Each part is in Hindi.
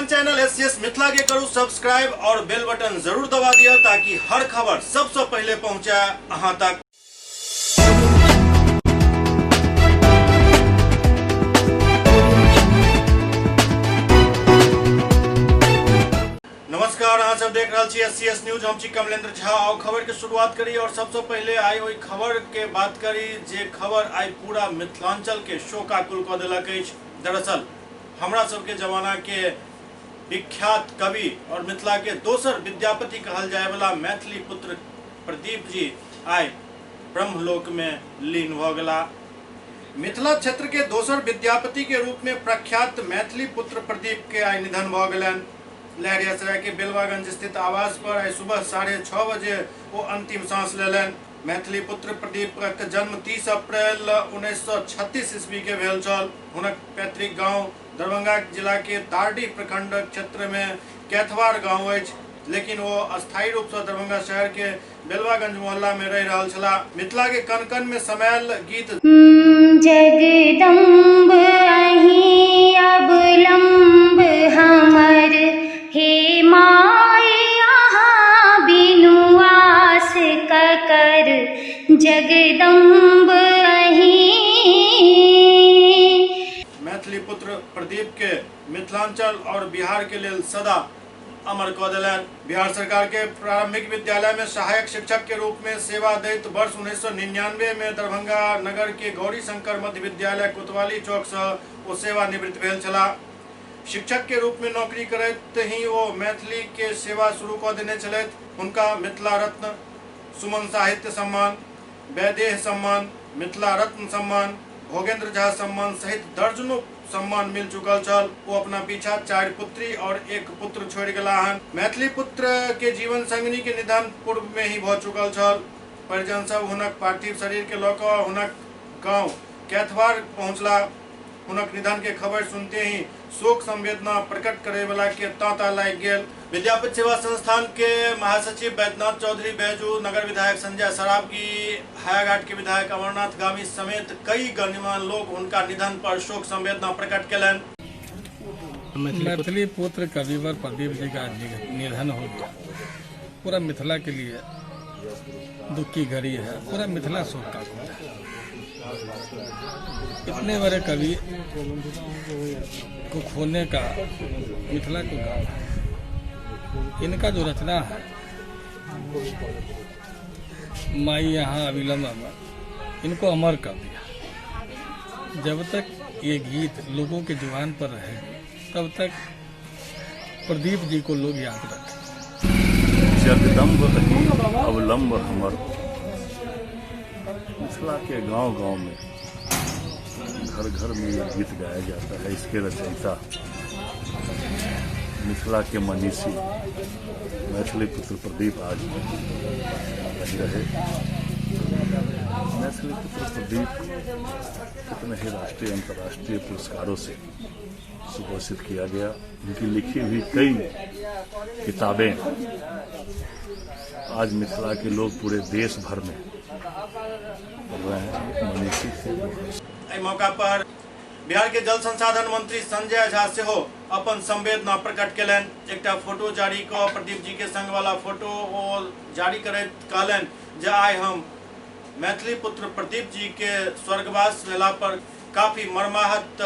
अपन चैनल एससीएस मिथिला के करू सब्सक्राइब और बेल बटन जरूर दबा दिया ताकि हर खबर सबसे पहले पहुंचे अहां तक। नमस्कार, अहाँ सब देख रहे छी एससीएस न्यूज। हम छी कमलेंद्र झा। और खबर के शुरुआत करी और सबसे पहले आई हुई खबर के बात करी जे खबर आई पूरा मिथिलांचल के शोकाकुल क देलक अछि। दरअसल हमरा सबके जमाना के विख्यात कवि और मिथिला के दोसर विद्यापति कहल जाए वाला मैथिली पुत्र प्रदीप जी आइ ब्रह्मलोक में लीन भ गेला। मिथिला क्षेत्र के दोसर विद्यापति के रूप में प्रख्यात मैथिली पुत्र प्रदीप के आइ निधन भ गेलनि। लहरियासराय के बेलवागंज स्थित आवास पर आई सुबह 6:30 बजे वो अंतिम सांस लेलनि। मैथिली पुत्र प्रदीप का जन्म 30 अप्रैल 1936 ईस्वी के भेल छल। हुनक पैतृक गांव दरभंगा जिला के तारडी प्रखंड क्षेत्र में कैथवार गांव अछि, लेकिन वो अस्थायी रूप से दरभंगा शहर के बेलवागंज मोहल्ला में रह रहल छला। मिथिला के कन कन में समायल गीत जगदम्ब अहीं अवलंब हमर, हे माय अहाँ बिनु आस ककर, जगदम्ब अहीं। मैथिली पुत्र प्रदीप के मिथिलांचल और बिहार के लेल सदा अमर क देलनि। बिहार सरकार के प्रारंभिक विद्यालय में सहायक शिक्षक के रूप में सेवा दैत वर्ष 1999 में दरभंगा नगर के गौरी शंकर मध्य विद्यालय कोतवाली चौक से वो सेवानिवृत्त भेल छला। शिक्षक के रूप में नौकरी करैत ही वो मैथिली के सेवा शुरू क देने छलथि। हुनका मिथिला रत्न, सुमन साहित्य सम्मान, वैदेह सम्मान, मिथिला रत्न सम्मान, भोगेंद्र झा सम्मान सहित दर्जनों सम्मान मिल चुकल छल। वो अपना पीछा 4 पुत्री और 1 पुत्र छोड़ गेला हन। मैथिली पुत्र के जीवन संगिनी के निधन पूर्व में ही भ चुकल छल। परिजन सब हुनक पार्थिव शरीर के लऽ कऽ हुनक गांव कैथवार पहुंचला। हुनक निधन के खबर सुनते ही शोक संवेदना प्रकट करे वाला के तांता लागि गेल। विद्यापति सेवा संस्थान के महासचिव बैद्यनाथ चौधरी बैजू, नगर विधायक संजय सरावगी, हायाघाट के विधायक अमरनाथ गामी समेत कई गणमान्य लोग उनका निधन पर शोक संवेदना प्रकट केलनि। मैथिली पुत्र कविवर प्रदीप जी का निधन हो गया। पूरा मिथिला के लिए दुख की घड़ी है। पूरा मिथिला शोक का घड़ी है। इतने बड़े कवि को खोने का मिथिला को गाँव है। इनका जो रचना है माई यहाँ अविलंब अमर, इनको अमर कर दिया। जब तक ये गीत लोगों के जुबान पर रहे तब तक प्रदीप जी को लोग याद रखें। जगदम्ब अहीं अवलंब हमर, मिथिला के गांव-गांव में घर घर में ये गीत गाया जाता है। इसके रचयिता मिथिला के मनीषी मैथिली पुत्र प्रदीप आज नहीं रहे। मैथिली पुत्र प्रदीप कितने ही राष्ट्रीय अंतर्राष्ट्रीय पुरस्कारों से सुघोषित किया गया। उनकी लिखी हुई कई किताबें आज मिथिला के लोग पूरे देश भर में पढ़ रहे हैं। मनीषी थे। मौका पर बिहार के जल संसाधन मंत्री संजय झा से हो अपन संवेदना प्रकट केलनि। एकटा फोटो जारी क प्रदीप जी के संग वाला फोटो ओ जारी करैत कहलनि जे आइ हम मैथिली पुत्र प्रदीप जी के स्वर्गवास भेला पर काफी मर्माहत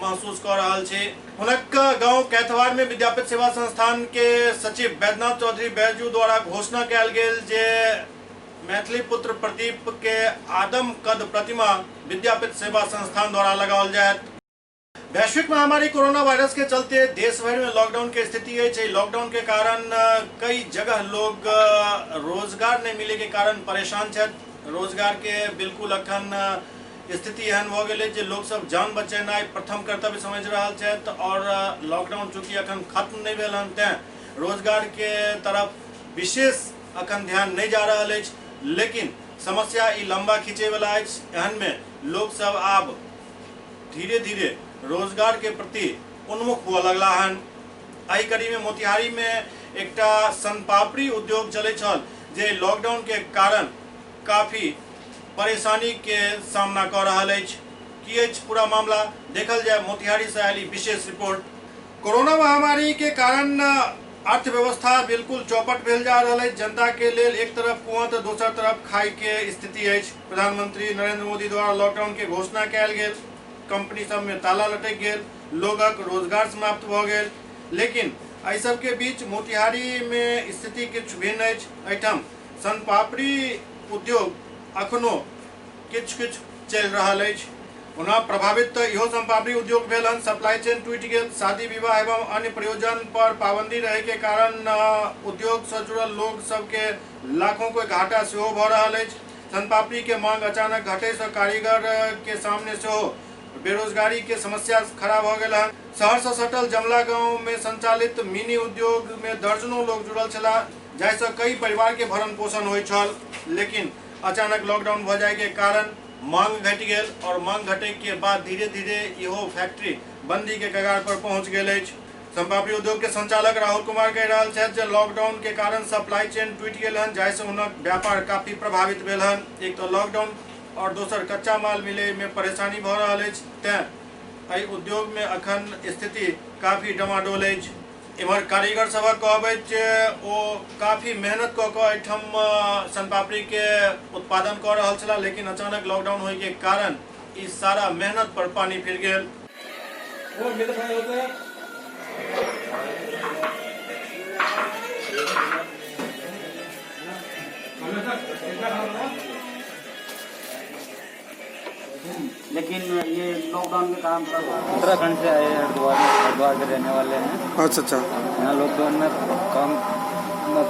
महसूस कर रहल छी। हुनक गांव कैथवार में विद्यापति सेवा संस्थान के सचिव बैद्यनाथ चौधरी बैजू द्वारा घोषणा कयल गेल जे मैथिली पुत्र प्रदीप के आदम कद प्रतिमा विद्यापति सेवा संस्थान द्वारा लगाओल जायत। वैश्विक महामारी कोरोना वायरस के चलते देश भर में लॉकडाउन के स्थिति है। लॉकडाउन के कारण कई जगह लोग रोजगार नहीं मिले के कारण परेशान छथि। रोजगार के बिल्कुल अखन स्थिति एहन भ गेलै जे लोग सब जान बचेनाइ प्रथम कर्तव्य समझ रहल छथि और लॉकडाउन चूंकि अखन खत्म नहीं भेल हन तें रोजगार के तरफ विशेष अखन ध्यान नहीं जा रहल अछि। लेकिन समस्या ई लंबा खींचे वाला अछि। एहन में लोग सब आब धीरे धीरे रोजगार के प्रति उन्मुख हुआ लगला हन। एहि कड़ी में मोतिहारी में एकटा सनपापड़ी उद्योग चले छल जे लॉकडाउन के कारण काफी परेशानी के सामना कर रहा है। कि पूरा मामला देखल जाए मोतिहारी से आयल विशेष रिपोर्ट। कोरोना महामारी के कारण अर्थव्यवस्था बिल्कुल चौपट भेल जा रहा है। जनता के लेल एक तरफ कुआं तो दोसर तरफ खाई के स्थिति है। प्रधानमंत्री नरेंद्र मोदी द्वारा लॉकडाउन के घोषणा कयल गेल, कंपनी सब में ताला लटक गेल, लोगक रोजगार समाप्त भ गेल। लेकिन एहि सब के बीच मोतिहारी में स्थिति किछु भिन्न अछि। एहिठाम सनपापड़ी उद्योग अखनो किछु किछु चलि रहल अछि। ओना प्रभावित तो इहो सनपापड़ी उद्योग भेल हन। सप्लाई चेन टूटि गेल। शादी विवाह एवं अन्य प्रयोजन पर पाबंदी रहे के कारण उद्योग से जुड़ल लोग सबके लाखों के घाटा सेहो भ रहल अछि। सनपापड़ी के मांग अचानक घटे से कारीगर के सामने से बेरोजगारी के समस्या खड़ा भ गेल हन। शहर से सटल जमला गांव में संचालित मिनी उद्योग में दर्जनों लोग जुड़ल छला, जाहिसँ कई परिवार के भरण पोषण होइ छल। लेकिन अचानक लॉकडाउन भ जाय के कारण मांग घटि गेल और मांग घटे के बाद धीरे धीरे इहो फैक्ट्री बंदी के कगार पर पहुंच गेल अछि। सनपापड़ी उद्योग के संचालक राहुल कुमार कहि रहल छथि जे लॉकडाउन के कारण सप्लाई चेन टूटि गेल हन, जाहिसँ हुनक व्यापार काफी प्रभावित भेल हन। एक तो लॉकडाउन और दोसर कच्चा माल मिले में परेशानी भ रहल अछि, तें एहि उद्योग में अखन स्थिति काफी डमाडोल अछि। इम्हर कारीगर सबक कहबै जे ओ काफी मेहनत कऽ कऽ एहिठाम सनपापड़ी के उत्पादन कऽ रहल छला, लेकिन अचानक लॉकडाउन होय के कारण ई सारा मेहनत पर पानी फिर गेल। लेकिन ये लॉकडाउन के कारण उत्तराखंड से आए हैं, हरिद्वार के रहने वाले हैं। अच्छा। यहाँ लॉकडाउन में काम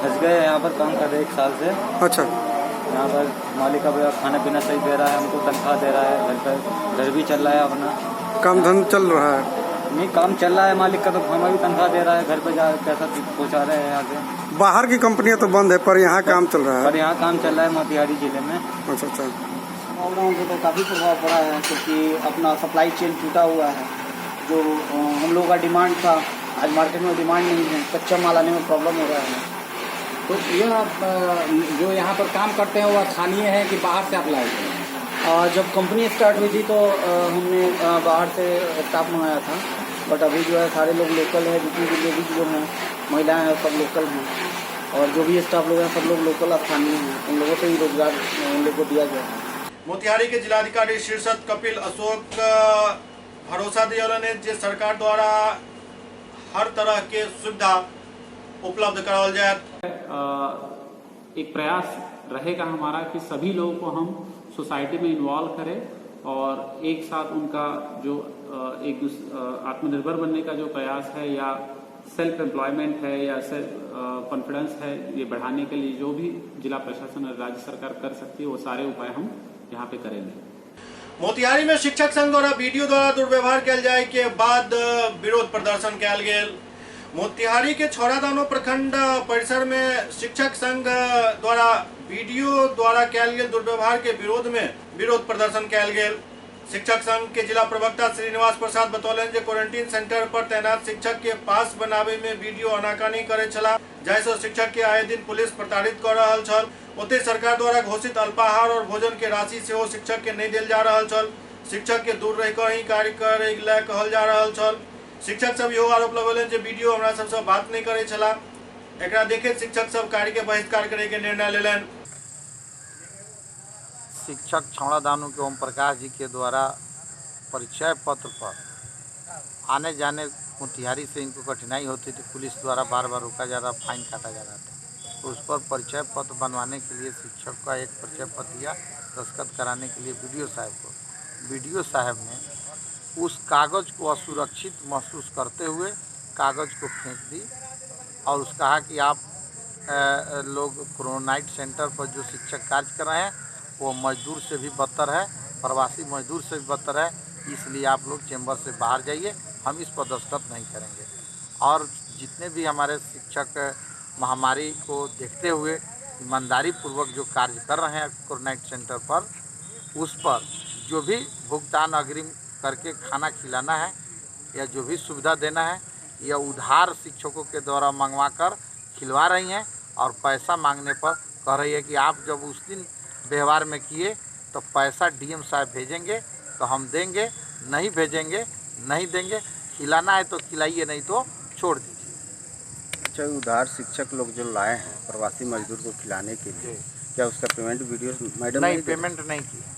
फंस गए, यहाँ पर काम कर रहे 1 साल से। अच्छा। यहाँ पर मालिक अब खाना पीना सही दे रहा है, हमको तनख्वाह दे रहा है, घर भी चल रहा है अपना। काम धंधा चल रहा है? नहीं, काम चल रहा है मालिक का, तो हमें भी तनख्वाह दे रहा है, घर पे जा पैसा पहुँचा रहे हैं। यहाँ से बाहर की कंपनियां तो बंद है, पर यहाँ काम चल रहा है? पर यहाँ काम चल रहा है मोतिहारी जिले में। अच्छा। लॉकडाउन से तो काफ़ी प्रभाव पड़ा है, क्योंकि अपना सप्लाई चेन टूटा हुआ है। जो हम लोगों का डिमांड था, आज मार्केट में डिमांड नहीं है, कच्चा माल आने में प्रॉब्लम हो रहा है। तो ये आप जो यहाँ पर काम करते हैं वो स्थानीय है कि बाहर से आप लाए थे? जब कंपनी स्टार्ट हुई थी तो हमने बाहर से स्टाफ मंगाया था, बट अभी जो है सारे लोग लोकल है। जितनी भी लेडीज जो हैं, महिलाएँ हैं, सब लोकल हैं, और जो भी स्टाफ लोग हैं सब लोग लोकल स्थानीय हैं। उन लोगों से ही रोजगार उन लोगों को दिया गया है। मोतिहारी के जिलाधिकारी शीर्षक कपिल अशोक भरोसा दिलन जे सरकार द्वारा हर तरह के सुविधा उपलब्ध कराल जाए। एक प्रयास रहेगा हमारा कि सभी लोगों को हम सोसाइटी में इन्वॉल्व करें और एक साथ उनका जो आत्मनिर्भर बनने का जो प्रयास है या सेल्फ एम्प्लॉयमेंट है या सेल्फ कॉन्फिडेंस है, ये बढ़ाने के लिए जो भी जिला प्रशासन और राज्य सरकार कर सकती है वो सारे उपाय हम यहाँ पे करेंगे। मोतिहारी में शिक्षक संघ द्वारा वीडियो द्वारा दुर्व्यवहार कयल जाय के बाद विरोध प्रदर्शन कयल गेल। मोतिहारी के छौड़ादानो प्रखंड परिसर में शिक्षक संघ द्वारा वीडियो द्वारा कयल गेल दुर्व्यवहार के विरोध में विरोध प्रदर्शन कयल गेल। शिक्षक संघ के जिला प्रवक्ता श्रीनिवास प्रसाद बतौलन जे क्वारंटीन सेंटर पर तैनात शिक्षक के पास बनावे में वीडियो आनाकानी करे छला, जाहिसँ शिक्षक के आए दिन पुलिस प्रताड़ित कर रहल छल। ओते सरकार द्वारा घोषित अल्पाहार और भोजन के राशि सेहो शिक्षक के नहीं देल जा रहल छल। शिक्षक के दूर रह कर ही कार्य करे ला कहल जा रहल छल। शिक्षक सब इहो आरोप लगौलन जे वीडियो हमरा सबसँ बात नहीं करे छला। एकरा देखैत शिक्षक सब कार्य के बहिष्कार करे के निर्णय लेलन। शिक्षक छौड़ादानो के ओम प्रकाश जी के द्वारा परिचय पत्र पर आने जाने मोतिहारी से इनको कठिनाई होती थी, पुलिस द्वारा बार बार रोका जा रहा, फाइन काटा जा रहा था। तो उस पर परिचय पत्र बनवाने के लिए शिक्षक का एक परिचय पत्र दिया दस्तखत कराने के लिए वीडियो साहब को। वीडियो साहब ने उस कागज़ को असुरक्षित महसूस करते हुए कागज़ को फेंक दी और उस कहा कि आप लोग कोरोनाइट सेंटर पर जो शिक्षक कार्य कर रहे हैं वो मजदूर से भी बदतर है, प्रवासी मजदूर से भी बदतर है, इसलिए आप लोग चैम्बर से बाहर जाइए, हम इस पर दस्तखत नहीं करेंगे। और जितने भी हमारे शिक्षक महामारी को देखते हुए ईमानदारी पूर्वक जो कार्य कर रहे हैं कोरोनाइट सेंटर पर, उस पर जो भी भुगतान अग्रिम करके खाना खिलाना है या जो भी सुविधा देना है या उधार शिक्षकों के द्वारा मंगवा कर खिलवा रही हैं और पैसा मांगने पर कह रही है कि आप जब उस दिन व्यवहार में किए तो पैसा डीएम साहब भेजेंगे तो हम देंगे, नहीं भेजेंगे नहीं देंगे। खिलाना है तो खिलाइए, नहीं तो छोड़ दीजिए। अच्छा, उधार शिक्षक लोग जो लाए हैं प्रवासी मजदूर को खिलाने के लिए, क्या उसका पेमेंट वीडियो मैडम नहीं, पेमेंट नहीं किया,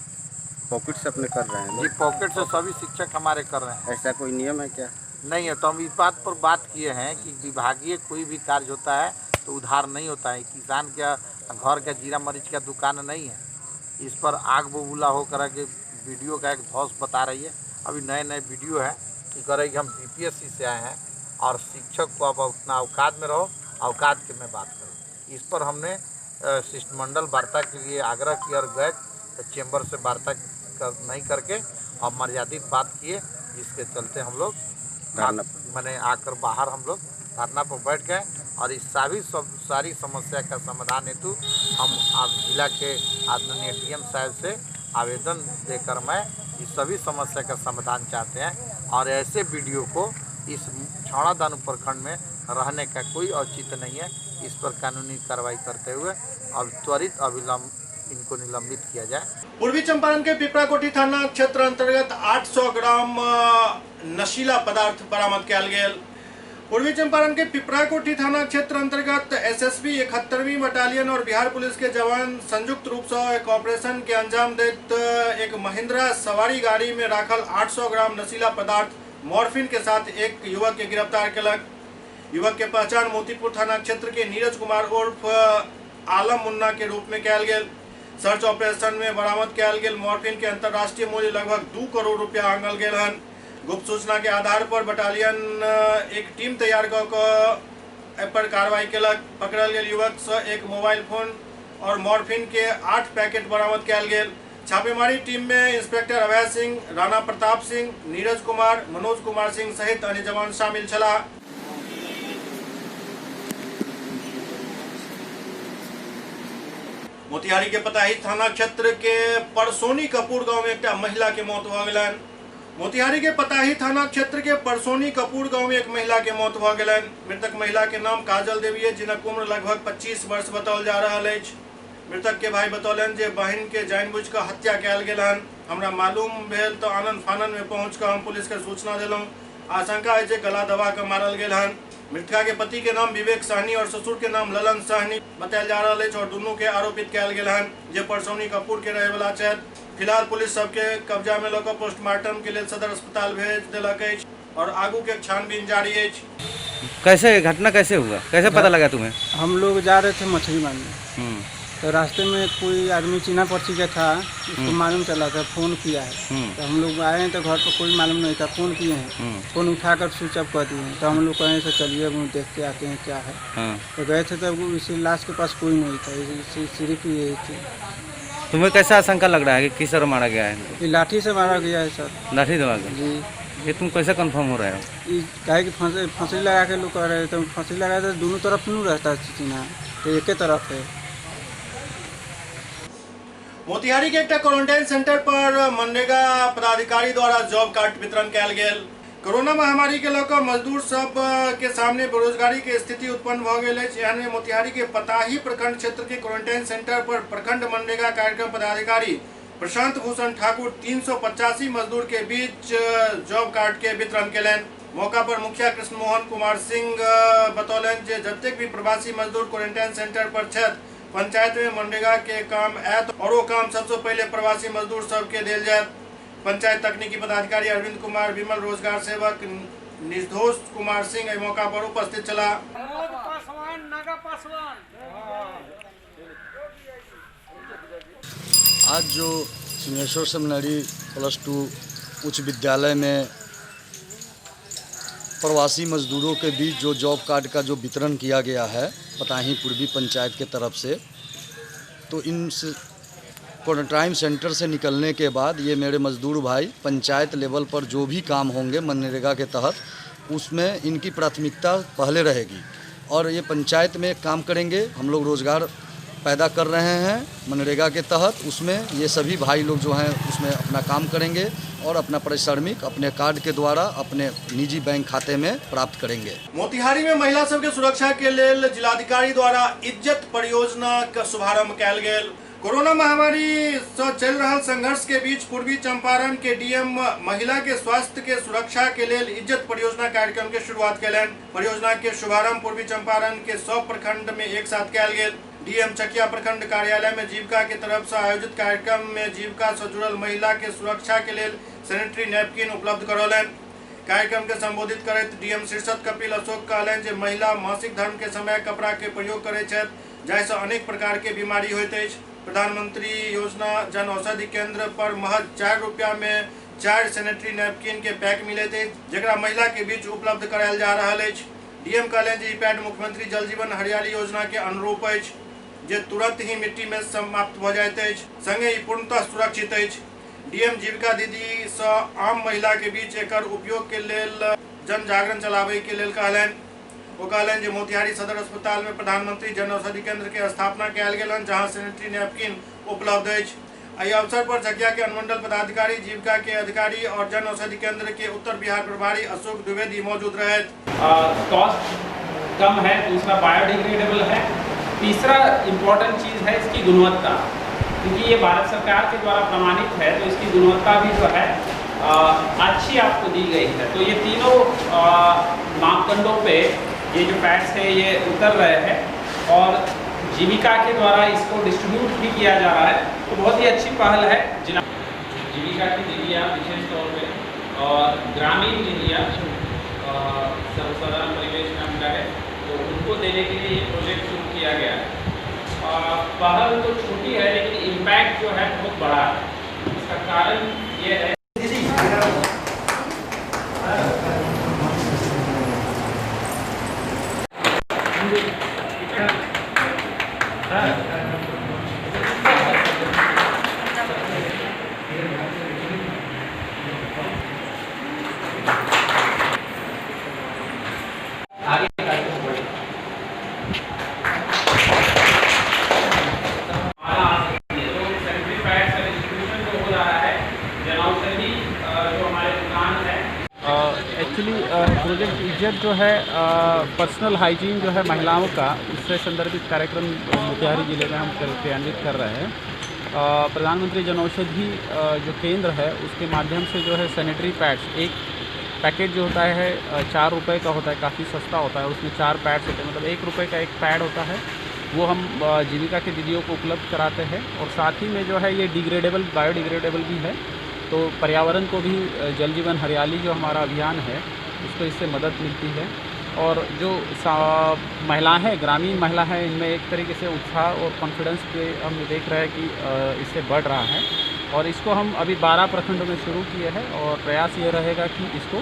पॉकेट से अपने कर रहे हैं जी, पॉकेट से सभी शिक्षक हमारे कर रहे हैं। ऐसा कोई नियम है क्या? नहीं है, तो हम इस बात पर बात किए हैं कि विभागीय कोई भी कार्य होता है तो उधार नहीं होता है। किसान का घर का जीरा मरीच का दुकान नहीं है, इस पर आग बबूला होकर के वीडियो का एक धौस बता रही है। अभी नए नए वीडियो है कि कह रही कि हम बीपीएससी से आए हैं और शिक्षक को अब उतना औकात में रहो, औकात के में बात करो। इस पर हमने शिष्टमंडल वार्ता के लिए आग्रह किया और गए तो चैम्बर से वार्ता नहीं करके हम मर्यादित बात किए, जिसके चलते हम लोग मैंने आकर बाहर हम लोग धरना पर बैठ गए और इस सारी समस्या का समाधान हेतु हम आज जिला के आदरणीय डीएम साहब से आवेदन देकर मैं इस सभी समस्या का समाधान चाहते हैं और ऐसे वीडियो को इस छावड़ादानो प्रखंड में रहने का कोई औचित्य नहीं है। इस पर कानूनी कार्रवाई करते हुए और त्वरित अविलंब इनको निलंबित किया जाए। पूर्वी चंपारण के पिपराकोठी थाना क्षेत्र अंतर्गत 800 ग्राम नशीला पदार्थ बरामद किया गया। पूर्वी चंपारण के पिपराकोठी थाना क्षेत्र अंतर्गत एसएसबी 71वीं बटालियन और बिहार पुलिस के जवान संयुक्त रूप से एक ऑपरेशन के अंजाम देत एक महिंद्रा सवारी गाड़ी में राखल 800 ग्राम नशीला पदार्थ मॉर्फिन के साथ एक युवक के गिरफ्तार किलक। युवक के पहचान मोतीपुर थाना क्षेत्र के नीरज कुमार उर्फ आलम मुन्ना के रूप में किया गया। सर्च ऑपरेशन में बरामद किया गया मॉर्फिन के अंतर्राष्ट्रीय मूल्य लगभग 2 करोड़ रुपया आंकल गए हन। गुप्त सूचना के आधार पर बटालियन एक टीम तैयार कर कार्रवाई केलक। पकड़ल गेल युवक से एक मोबाइल फोन और मॉर्फिन के 8 पैकेट बरामद किया गेल। छापेमारी टीम में इंस्पेक्टर अभय सिंह, राणा प्रताप सिंह, नीरज कुमार, मनोज कुमार सिंह सहित अन्य जवान शामिल छला। मोतिहारी के पताही थाना क्षेत्र के परसोनी कपूर गांव में एक महिला के मौत भ गेलन। मोतिहारी के पताही थाना क्षेत्र के परसोनी कपूर गांव में एक महिला के मौत भ गेलन। मृतक महिला के नाम काजल देवी है, जिनक उम्र लगभग 25 वर्ष बताओल जा रहा है। मृतक के भाई बतौलन जे बहन के जानबूझ कर हत्या कयल गेल हन। हमरा मालूम भेल तो आनंद फानन में पहुंच कर हम पुलिस के सूचना दिलों। आशंका है जे गला दबा कर मारल गेल हन। मृतका के पति के नाम विवेक साहनी और ससुर के नाम ललन साहनी बतायल जा रहा है और दोनों के आरोपित कयल गेल हन, जे परसौनी कपूर के रहे वाला छथि। फिलहाल पुलिस सबके कब्जा में लेकर पोस्टमार्टम के लिए सदर अस्पताल भेज दिलक और आगू के छानबीन जारी है। कैसे घटना कैसे हुआ, कैसे पता लगा तुम्हें? हम लोग जा रहे थे मछली मारने, तो रास्ते में कोई आदमी चीना पर्ची का था, उसको मालूम चला था, फोन किया है। तो हम लोग आए हैं तो घर पर कोई मालूम नहीं था, फोन किए हैं, फोन उठाकर स्विच ऑफ कर दिए हैं। तो हम लोग कहें तो चलिए देख के आते हैं क्या है। तो गए थे तब इसी लाश के पास कोई नहीं था, सिर्फ यही थी। तुम्हें कैसा आशंका लग रहा है कि किस तरह मारा गया है? ये लाठी से मारा गया है सर। लाठी दबा के? जी। ये तुम कैसे कंफर्म हो रहे हो? कहे कि फांसी लगा के लोग कह रहे थे, फांसी लगाए तो दोनों तरफ नहीं रहता चीना, तो एक तरफ है। मोतिहारी के एक क्वारंटाइन सेंटर पर मनरेगा पदाधिकारी द्वारा जॉब कार्ड वितरण किया गेल। कोरोना महामारी के लेकर मजदूर सब के सामने बेरोजगारी के स्थिति उत्पन्न भ गेल अछि। एहन में मोतिहारी के पताही प्रखंड क्षेत्र के क्वारंटाइन सेंटर पर प्रखंड मनरेगा कार्यक्रम पदाधिकारी प्रशांत भूषण ठाकुर 385 मजदूर के बीच जॉब कार्ड के वितरण केलन। मौका पर मुखिया कृष्ण मोहन कुमार सिंह बतौलन जे जतेक भी प्रवासी मजदूर क्वारंटाइन सेंटर पर छथि, पंचायत में मनरेगा के काम आयत और वो काम सबसे पहले प्रवासी मजदूर सबके देल जायत। पंचायत तकनीकी पदाधिकारी अरविंद कुमार, विमल रोजगार सेवक निर्दोष कुमार सिंह इस मौका पर उपस्थित चला। आज जो सिंहेश्वर सेमिनरी +2 उच्च विद्यालय में प्रवासी मजदूरों के बीच जो जॉब कार्ड का जो वितरण किया गया है पताही पूर्वी पंचायत के तरफ से, तो इन क्वारंटाइन सेंटर से निकलने के बाद ये मेरे मजदूर भाई पंचायत लेवल पर जो भी काम होंगे मनरेगा के तहत उसमें इनकी प्राथमिकता पहले रहेगी और ये पंचायत में काम करेंगे। हम लोग रोज़गार पैदा कर रहे हैं मनरेगा के तहत, उसमें ये सभी भाई लोग जो हैं उसमें अपना काम करेंगे और अपना पारिश्रमिक अपने कार्ड के द्वारा अपने निजी बैंक खाते में प्राप्त करेंगे। मोतिहारी में महिला सबके सुरक्षा के लिए जिलाधिकारी द्वारा इज्जत परियोजना का शुभारंभ किया गेल। कोरोना महामारी से चल रहा संघर्ष के बीच पूर्वी चंपारण के डीएम महिला के स्वास्थ्य के सुरक्षा के लिए इज्जत परियोजना कार्यक्रम के शुरुआत कैलन। परियोजना के शुभारंभ पूर्वी चंपारण के 100 प्रखंड में एक साथ कैल गेल। डीएम चकिया प्रखंड कार्यालय में जीविका के तरफ से आयोजित कार्यक्रम में जीविका से जुड़ल महिला के सुरक्षा के लिए सैनिटरी नैपकिन उपलब्ध करौलन। कार्यक्रम के संबोधित करते डीएम शीर्षद कपिल अशोक कहलन जे महिला मासिक धर्म के समय कपड़ा के प्रयोग करैत छथि जाहिसँ अनेक प्रकार के बीमारी होइत अछि। प्रधानमंत्री योजना जन औषधि केंद्र पर महज 4 रुपया में 4 सैनिटरी नैपकिन के पैक मिलैत अछि जेकरा महिला के बीच उपलब्ध करायल जा रहल अछि। डीएम कहलन जे ई पैड मुख्यमंत्री जल जीवन हरियाली योजना के अनुरूप अछि जे तुरंत ही मिट्टी में समाप्त भ जाइत अछि, संगे ई पूर्णतः सुरक्षित अछि। डीएम जीविका दीदी से आम महिला के बीच एकर उपयोग के लेल जन जागरण चलाबै के लेल कहलन। वो कहलन जे मोतिहारी सदर अस्पताल में प्रधानमंत्री जन औषधि केंद्र के स्थापना कयल गेलन जहां सैनिटरी नैपकिन उपलब्ध अछि। एहि अवसर पर चकिया के अनुमंडल पदाधिकारी, जीविका के अधिकारी और जन औषधि केंद्र के उत्तर बिहार प्रभारी अशोक द्विवेदी मौजूद रहे। कॉस्ट कम है, दूसरा बायोडिग्रेडेबल है, तीसरा इम्पोर्टेंट चीज़ है इसकी गुणवत्ता, क्योंकि ये भारत सरकार के द्वारा प्रमाणित है तो इसकी गुणवत्ता भी जो है अच्छी आपको दी गई है। तो ये तीनों मापदंडों पे ये जो पैड्स है ये उतर रहे हैं और जीविका के द्वारा इसको डिस्ट्रीब्यूट भी किया जा रहा है, तो बहुत ही अच्छी पहल है। जीविका की दीदियाँ विशेष तौर पे और ग्रामीण दीदियाँ सर्वसाधारण परिवेश में मिला है तो उनको देने के लिए ये प्रोजेक्ट शुरू किया गया है। पहल तो छोटी है लेकिन इम्पैक्ट जो है बहुत बड़ा है। इसका कारण ये है प्रोजेक्ट इज्जत जो है पर्सनल हाइजीन जो है महिलाओं का, उससे संदर्भित कार्यक्रम मोतिहारी जिले में हम क्रियान्वित कर रहे हैं। प्रधानमंत्री जनऔषधि जो केंद्र है उसके माध्यम से जो है सैनिटरी पैड्स, एक पैकेट जो होता है 4 रुपये का होता है, काफ़ी सस्ता होता है, उसमें 4 पैड्स होते हैं, मतलब 1 रुपये का एक पैड होता है, वो हम जीविका के दीदियों को उपलब्ध कराते हैं। और साथ ही में जो है ये डिग्रेडेबल, बायोडिग्रेडेबल भी है, तो पर्यावरण को भी जल जीवन हरियाली जो हमारा अभियान है उसको इससे मदद मिलती है। और जो महिलाएं हैं, ग्रामीण महिला हैं, इनमें एक तरीके से उत्साह और कॉन्फिडेंस पे हम देख रहे हैं कि इससे बढ़ रहा है। और इसको हम अभी 12 प्रखंडों में शुरू किए हैं और प्रयास ये रहेगा कि इसको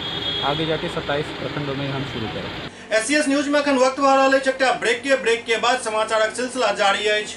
आगे जाके 27 प्रखंडों में हम शुरू करें। एससीएस न्यूज में अखन वक्त भऽ रहल अछि एकटा ब्रेक के बाद समाचारक सिलसिला जारी अछि।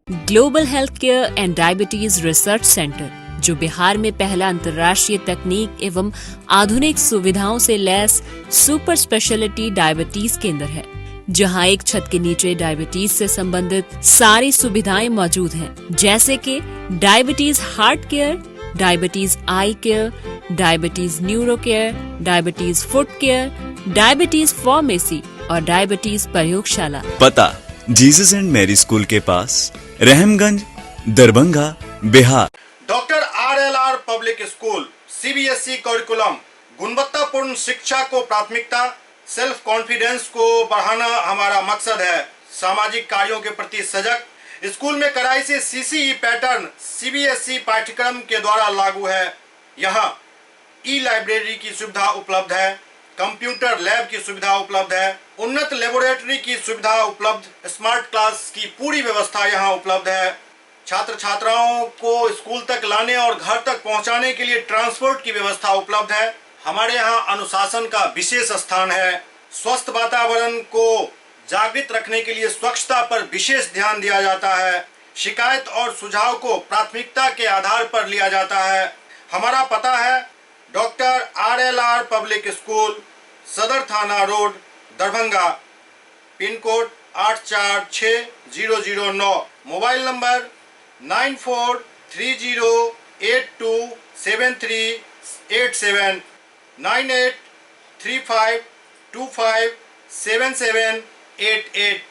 Global health care and diabetes research centre, जो बिहार में पहला अंतर्राष्ट्रीय तकनीक एवं आधुनिक सुविधाओं से लैस सुपर स्पेशलिटी डायबिटीज केंद्र है, जहां एक छत के नीचे डायबिटीज से संबंधित सारी सुविधाएं मौजूद हैं, जैसे कि diabetes heart care, diabetes eye care, diabetes neuro care, diabetes foot care, diabetes pharmacy और डायबिटीज प्रयोगशाला। पता जीसस एंड मैरी स्कूल के पास, Rahamganj, Darbhanga, Bihar. Doctor RLR public school, CBSE curriculum, गुणवत्तापूर्ण शिक्षा को प्राथमिकता, सेल्फ कॉन्फिडेंस को बढ़ाना हमारा मकसद है। सामाजिक कार्यों के प्रति सजग। स्कूल में कड़ाई से CCE पैटर्न CBSE पाठ्यक्रम के द्वारा लागू है। यहाँ ई-लाइब्रेरी की सुविधा उपलब्ध है, कंप्यूटर लैब की सुविधा उपलब्ध है, उन्नत लेबोरेटरी की सुविधा उपलब्ध, स्मार्ट क्लास की पूरी व्यवस्था यहाँ उपलब्ध है। छात्र छात्राओं को स्कूल तक लाने और घर तक पहुंचाने के लिए ट्रांसपोर्ट की व्यवस्था उपलब्ध है। हमारे यहाँ अनुशासन का विशेष स्थान है। स्वस्थ वातावरण को जागृत रखने के लिए स्वच्छता पर विशेष ध्यान दिया जाता है। शिकायत और सुझाव को प्राथमिकता के आधार पर लिया जाता है। हमारा पता है डॉक्टर RLR पब्लिक स्कूल, सदर थाना road, Darbhanga, pin code 846009, mobile number 9430827387, 9835257788।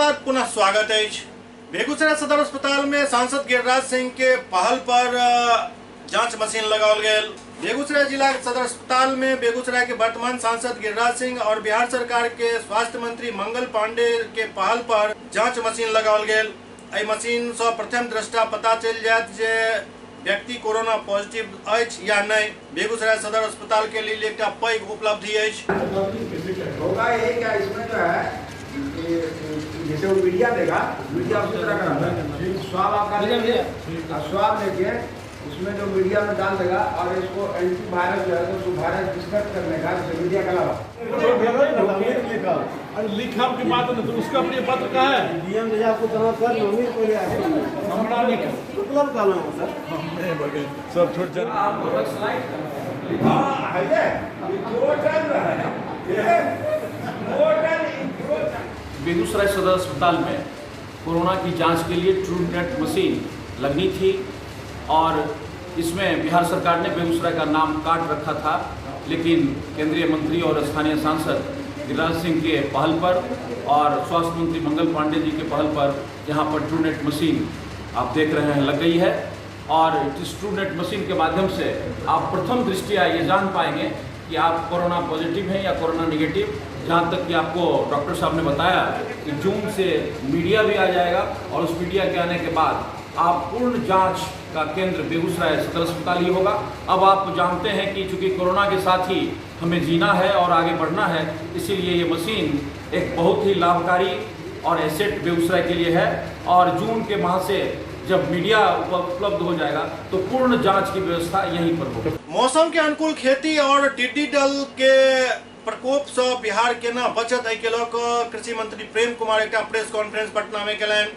बाद पुनः स्वागत है। बेगूसराय सदर अस्पताल में सांसद गिरिराज सिंह के पहल पर जांच मशीन लगाओल गए। बेगूसराय जिला सदर अस्पताल में बेगूसराय के वर्तमान सांसद गिरिराज सिंह और बिहार सरकार के स्वास्थ्य मंत्री मंगल पांडे के पहल पर जांच मशीन लगाओल गए। एहि मशीन से प्रथम दृष्टा पता चल जाए जे व्यक्ति कोरोना पॉजिटिव अछि या नहीं। बेगूसराय सदर अस्पताल के लिए एक पैघ उपलब्धि होगा ये क्या इसमें जो है जैसे वो मीडिया देगा, मीडिया उसी तरह का स्वाब आपका लेके स्वाब लेके उसमें जो मीडिया में डाल देगा और इसको एंटी वायरस जो है तो उसको वायरस डिस्कस करने का जैसे मीडिया का अलावा लिखा के बाद तो उसका अपने पत्र का है डीएम जी आपको जमा कर लोगे पहले हमरा लिखा मतलब का नाम सर हमने बगे सब छोड़ चल हां है वो चल रहा है बेगूसराय सदर अस्पताल में कोरोना की जांच के लिए ट्रूनेट मशीन लगनी थी और इसमें बिहार सरकार ने बेगूसराय का नाम काट रखा था, लेकिन केंद्रीय मंत्री और स्थानीय सांसद गिरिराज सिंह के पहल पर और स्वास्थ्य मंत्री मंगल पांडे जी के पहल पर यहाँ पर ट्रूनेट मशीन आप देख रहे हैं लग गई है। और इस ट्रूनेट मशीन के माध्यम से आप प्रथम दृष्टिया ये जान पाएंगे कि आप कोरोना पॉजिटिव हैं या कोरोना निगेटिव। जहाँ तक कि आपको डॉक्टर साहब ने बताया कि जून से मीडिया भी आ जाएगा और उस मीडिया के आने के बाद आप पूर्ण जांच का केंद्र बेगूसराय सदर अस्पताल ही होगा। अब आप जानते हैं कि चूंकि कोरोना के साथ ही हमें जीना है और आगे बढ़ना है, इसीलिए ये मशीन एक बहुत ही लाभकारी और एसेट बेगूसराय के लिए है। और जून के माह से जब मीडिया उपलब्ध हो जाएगा तो पूर्ण जांच की व्यवस्था यहीं पर होगी। मौसम के अनुकूल खेती और टिड्डी दल के प्रकोप से बिहार के न बचत है के लोग कृषि मंत्री प्रेम कुमार एक प्रेस कॉन्फ्रेंस पटना में कलन।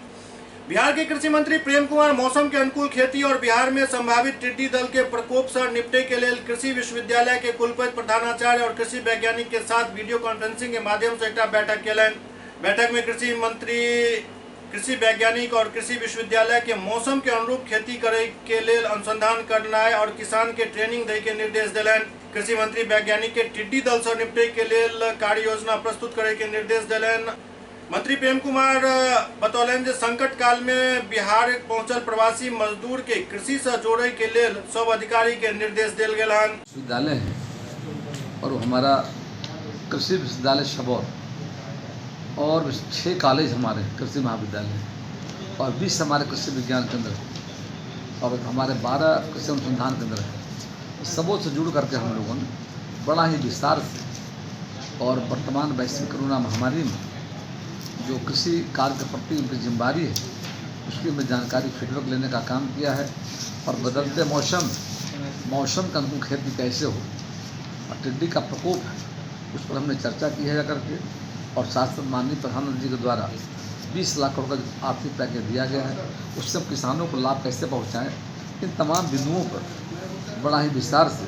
बिहार के कृषि मंत्री प्रेम कुमार मौसम के अनुकूल खेती और बिहार में संभावित टिड्डी दल के प्रकोप से निपटे के लिए कृषि विश्वविद्यालय के कुलपति, प्रधानाचार्य और कृषि वैज्ञानिक के साथ वीडियो कॉन्फ्रेंसिंग के माध्यम से एक बैठक कलन। बैठक में कृषि मंत्री कृषि वैज्ञानिक और कृषि विश्वविद्यालय के मौसम के अनुरूप खेती करे के लिए अनुसंधान करना और किसान के ट्रेनिंग दे के निर्देश दिलन। कृषि मंत्री वैज्ञानिक के टिड्डी दल से निपटे के लिए कार्य योजना प्रस्तुत करे के निर्देश दिलन। मंत्री प्रेम कुमार बतौलन जे संकट काल में बिहार पहुंचल प्रवासी मजदूर के कृषि से जोड़े के लिए सब अधिकारी के निर्देश दिल गए। विश्वविद्यालय है और हमारा कृषि विश्वविद्यालय सबौर और 6 कॉलेज हमारे कृषि महाविद्यालय और 20 हमारे कृषि विज्ञान केंद्र और हमारे 12 कृषि अनुसंधान केंद्र है। सबों से जुड़ करके हम लोगों ने बड़ा ही विस्तार से और वर्तमान वैश्विक कोरोना महामारी में जो कृषि कार्य के प्रति उनकी जिम्मेदारी है उसकी में जानकारी फीडबैक लेने का काम किया है। और बदलते मौसम का अनुकूल खेती कैसे हो और टिड्डी का प्रकोप है उस पर हमने चर्चा की है करके। और साथ साथ माननीय प्रधानमंत्री के द्वारा 20 लाख करोड़ का आर्थिक पैकेज दिया गया है, उससे हम किसानों को लाभ कैसे पहुँचाएँ, इन तमाम बिंदुओं पर बड़ा ही विस्तार से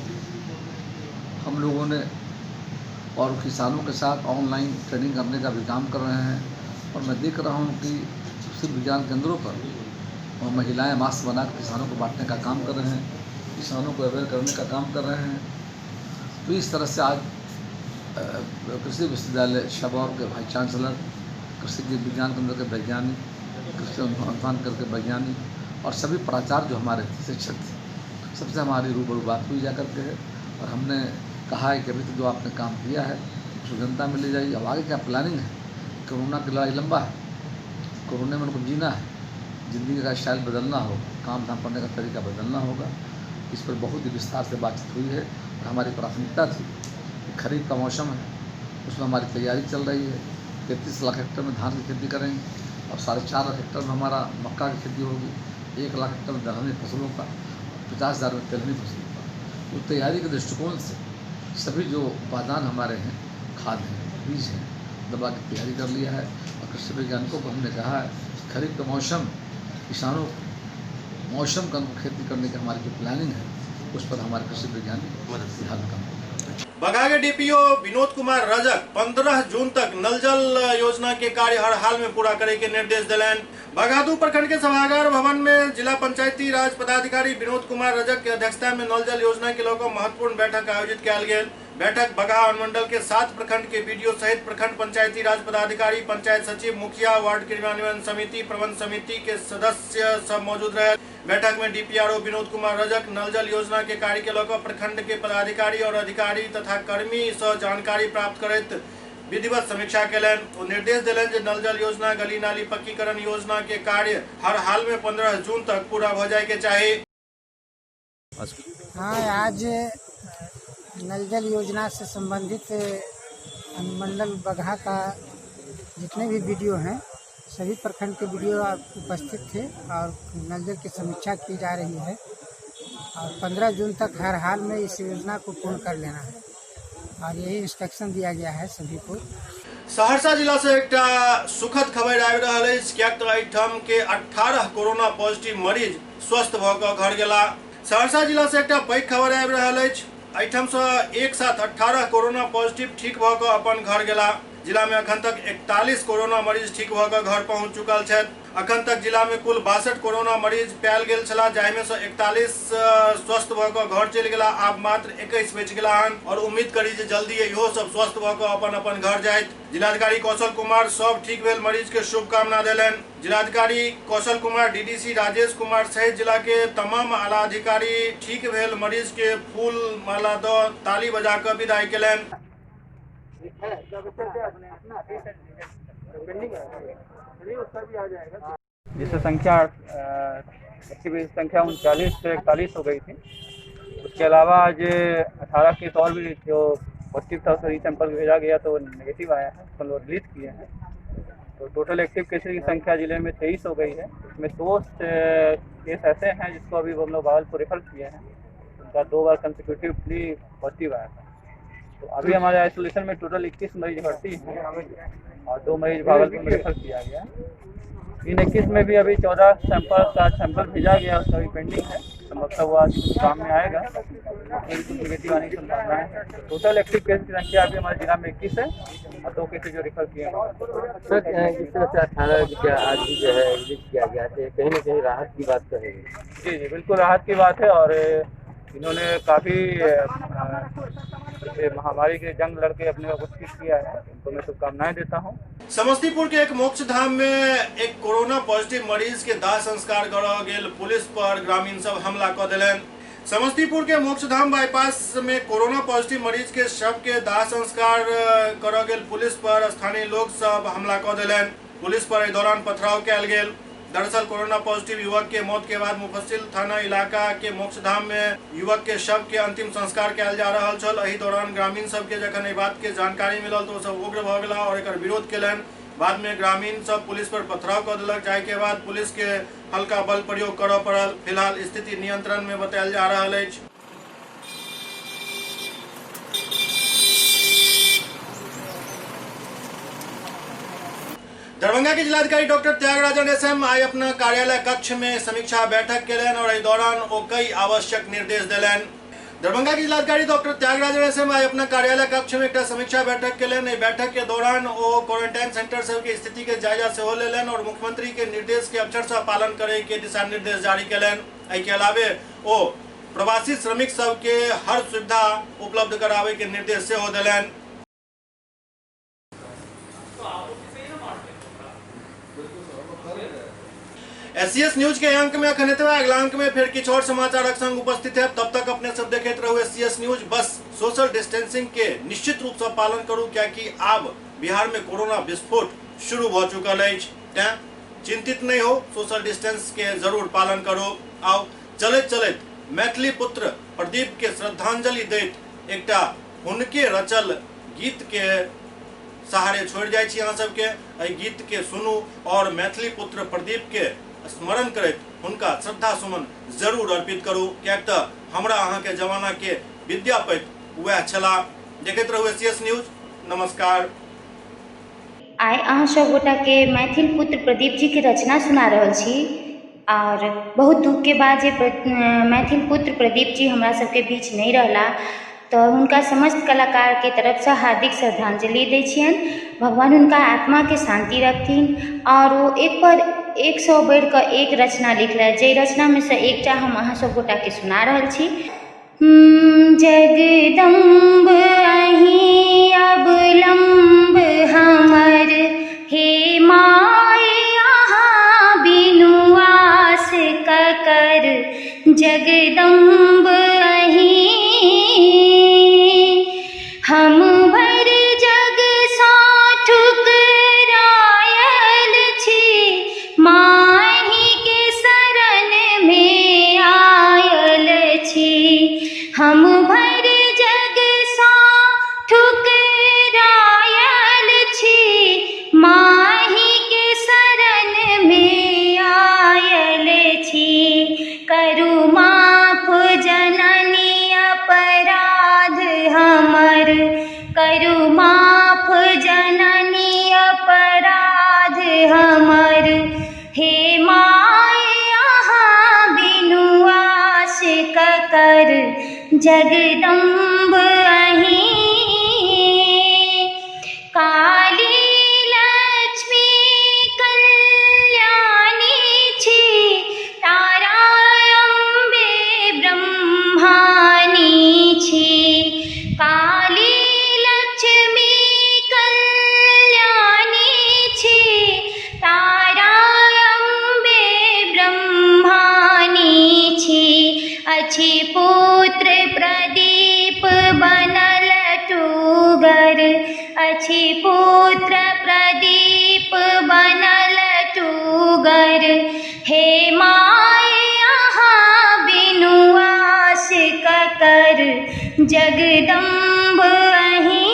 हम लोगों ने और किसानों के साथ ऑनलाइन ट्रेनिंग करने का भी काम कर रहे हैं। और मैं देख रहा हूँ कि कृषि विज्ञान केंद्रों पर महिलाएं मास्क बनाकर किसानों को बांटने का काम कर रहे हैं, किसानों को अवेयर करने का काम कर रहे हैं। तो इस तरह से आज कृषि विश्वविद्यालय सबौर के वाइस चांसलर, कृषि विज्ञान केंद्र के वैज्ञानिक, कृषि अनुसंधान करके वैज्ञानिक और सभी प्राचार्य जो हमारे शिक्षक थे, सबसे हमारी रूबरू बात हुई जा करके है। और हमने कहा है कि अभी तो जो आपने काम किया है उसको जनता में ले जाइए। अब आगे क्या प्लानिंग है? कोरोना की लड़ाई लंबा है, कोरोना में उनको जीना है, ज़िंदगी का स्टाइल बदलना होगा, काम धाम करने का तरीका बदलना होगा। इस पर बहुत ही विस्तार से बातचीत हुई है। और हमारी प्राथमिकता थी कि खरीफ का मौसम है, उसमें हमारी तैयारी चल रही है। 33 लाख हेक्टेयर में धान की खेती करेंगे और 4.5 हेक्टेयर में हमारा मक्का की खेती होगी, 1 लाख हेक्टेयर में दलहनी फसलों का, 50,000 में तिलहनी फसलों का। तो तैयारी के दृष्टिकोण से सभी जो उपादान हमारे हैं, खाद हैं, बीज हैं, दवा की तैयारी कर लिया है। और कृषि वैज्ञानिकों को हमने कहा है खरीफ का मौसम, किसानों मौसम का खेती करने की हमारी जो प्लानिंग है उस पर हमारे कृषि वैज्ञानिक मदद से काम करें। बघा के डीपीओ विनोद कुमार रजक 15 जून तक नल जल योजना के कार्य हर हाल में पूरा करे के निर्देश दिलन। बघादू प्रखंड के सभागार भवन में जिला पंचायती राज पदाधिकारी विनोद कुमार रजक की अध्यक्षता में नल जल योजना के लोगों महत्वपूर्ण बैठक आयोजित किया गया। बैठक बगहा अनुमंडल के 7 प्रखंड के बीडीओ सहित प्रखंड पंचायती राज पदाधिकारी, पंचायत सचिव, मुखिया, वार्ड क्रियान्वयन समिति, प्रबंध समिति के सदस्य सब मौजूद रहे। बैठक में डीपीआरओ विनोद कुमार रजक नल जल योजना के कार्य के लऽ प्रखंड के पदाधिकारी और अधिकारी तथा कर्मी सँ जानकारी प्राप्त करैत विधिवत समीक्षा केलनि। ओ निर्देश देलनि जे नल जल योजना, गली नाली पक्कीकरण योजना के कार्य हर हाल में 15 जून तक पूरा हो जाए के चाही। हाँ, आज नल जल योजना से संबंधित अनुमंडल बगहा का जितने भी वीडियो हैं सभी प्रखंड के वीडियो उपस्थित थे और नल जल की समीक्षा की जा रही है और 15 जून तक हर हाल में इस योजना को पूर्ण कर लेना है और यही इंस्ट्रक्शन दिया गया है सभी को। सहरसा जिला से एक सुखद खबर आबि रहल अछि, कियाक तऽ एहिठाम के 18 कोरोना पॉजिटिव मरीज स्वस्थ भऽ कऽ घर गेला। सहरसा जिला से एक पैघ खबर आबि रहल अछि, एहिठाम से एक साथ 18 कोरोना पॉजिटिव ठीक भऽ कऽ अपन घर गेला। जिला में अखन तक 41 कोरोना मरीज ठीक भऽ कऽ घर पहुँच चुकल छथि। अखन तक जिला में कुल 62 कोरोना मरीज पायल गेल छला, जाहि में से 41 स्वस्थ भऽ कऽ घर चलि गेला। आब मात्र 21 बचि गेला हन और उम्मीद करी जे जल्दी इहो सब स्वस्थ भऽ कऽ अपन अपन घर जाइत। जिलाधिकारी कौशल कुमार सब ठीक भेल मरीज के शुभकामना देलनि। जिलाधिकारी कौशल कुमार, डीडीसी राजेश कुमार सहित जिला के तमाम आला अधिकारी ठीक भेल मरीज के फूल माला दऽ ताली बजा कऽ विदाई केलनि। जिससे संख्या संख्या 39 से 41 हो गई थी। उसके अलावा आज 18 केस और भी जो पॉजिटिव था उसका सैंपल भेजा गया तो नेगेटिव आया है, उसको रिलीज किए हैं। तो टोटल एक्टिव केसेस की संख्या जिले में 23 हो गई है। इसमें 2 केस ऐसे हैं जिसको अभी हम लोग भागलपुर रेफर किए हैं, उनका 2 बार कंसेक्यूटिवली पॉजिटिव आया था। तो अभी हमारे आइसोलेशन में टोटल 21 मरीज भर्ती हैं और 2 मरीज भागलपुर में रेफर किया गया। इन 21 में भी अभी 14 सैंपल भेजा गया, उसका भी पेंडिंग है, तो मतलब वो आज काम में आएगा। कुछ नेगेटिव आने की संभावना है। टोटल एक्टिव केस की संख्या अभी हमारे जिला में 21 है और 2 केसेज जो रेफर किए हैं। सर, जिस तरह से 18 आज भी जो है रिलीज किया गया है, कहीं ना कहीं राहत की बात कहेंगे? जी जी, बिल्कुल राहत की बात है और इन्होंने काफ़ी महामारी के जंग लड़के अपने को कोशिश किया है, इनको मैं शुभकामनाएं देता हूं। समस्तीपुर के एक मोक्ष धाम में एक कोरोना पॉजिटिव मरीज के दाह संस्कार करल गेल, पुलिस पर ग्रामीण सब हमला कऽ देलनि। समस्तीपुर के मोक्ष धाम बाईपास में कोरोना पॉजिटिव मरीज के शव के दाह संस्कार करल गेल, पुलिस पर स्थानीय लोग सब हमला कऽ देलनि। पुलिस पर एहि दौरान पथराव कयल गेल। दरअसल कोरोना पॉजिटिव युवक के मौत के बाद मुफस्सिल थाना इलाका के मोक्षधाम में युवक के शव के अंतिम संस्कार कयल जा रहल छल। एहि दौरान ग्रामीण सब के जखन एहि बात के जानकारी मिलल तो सब उग्र भऽ गेला और एकर विरोध केलनि। बाद में ग्रामीण सब पुलिस पर पथराव कऽ देलक, जाहि के बाद पुलिस के हल्का बल प्रयोग करऽ पड़ल। फिलहाल स्थिति नियंत्रण में बतायल जा रहल अछि। दरभंगा के जिलाधिकारी डॉक्टर त्यागराजन एसएम आई अपना कार्यालय कक्ष में समीक्षा बैठक केलनि और एहि दौरान ओ कई आवश्यक निर्देश देलनि। दरभंगा के जिलाधिकारी डॉक्टर त्यागराजन एसएम आई अपना कार्यालय कक्ष में एक समीक्षा बैठक केलनि। एहि बैठक के दौरान ओ क्वारंटाइन सेंटर सब के स्थिति के जायजा सेहो लेलनि और मुख्यमंत्री के निर्देश के अक्षरशः पालन करे के दिशा निर्देश जारी केलनि। एहि के अलावे ओ प्रवासी श्रमिक सब के हर सुविधा उपलब्ध करावे के निर्देश सेहो देलनि। SCS न्यूज के अंक में अखन एतबा, अगला अंक में फिर किछु और समाचारक संग उपस्थित है। तब तक अपने सब देखैत रहू SCS न्यूज। बस सोशल डिस्टेंसिंग के निश्चित रूप से पालन करू, कियाकि आब बिहार में कोरोना विस्फोट शुरू भ चुकल अछि। तें चिंतित नहीं हो, सोशल डिस्टेंस के जरूर पालन करू। आओ चलैत चलैत मैथिली पुत्र प्रदीप के श्रद्धांजलि दैत एकटा हुनके रचल गीत के सहारे छोड़ जाइ छी। अहाँ सबके एहि गीत के सुनू और मैथिली पुत्र प्रदीप के स्मरण करैत हुनका श्रद्धा सुमन जरूर अर्पित करू, कियाक तऽ हमरा अहाँ के जमाना के विद्यापति वह छला। देखैत रहू SCS न्यूज। नमस्कार। आइ अहाँ सब गोटा के मैथिल पुत्र प्रदीप जी के रचना सुना रहल छी और बहुत दुख के बाद जे मैथिल पुत्र प्रदीप जी हमरा सबके बीच नहीं रहला, तो हुनका समस्त कलाकार के तरफ से हार्दिक श्रद्धांजलि दै छियनि। भगवान हुनका आत्मा के शांति रखथिन और वो एक पर 100 बढ़ि कऽ एक रचना लिखले, जे रचना में से एकटा हम अहाँ सब गोटा के सुना रहल छी। जगदम्ब जगदम्ब अहीं काली लक्ष्मी कल्याणी छी तारा अम्बे ब्रह्मानी छी काली लक्ष्मी कल्याणी छी तारा अम्बे ब्रह्मानी छी अछि पुत्र प्रदीप बनल टूगर अछि पुत्र प्रदीप बनल टूगर हे माय अहाँ बिनु आस ककर जगदम्ब अहीं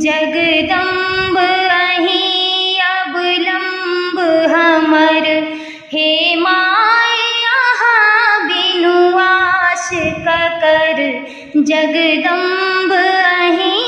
जगदम्ब अहीं अवलम्ब हमर हे माय अहाँ बिनु आस ककर जगदम्ब अहीं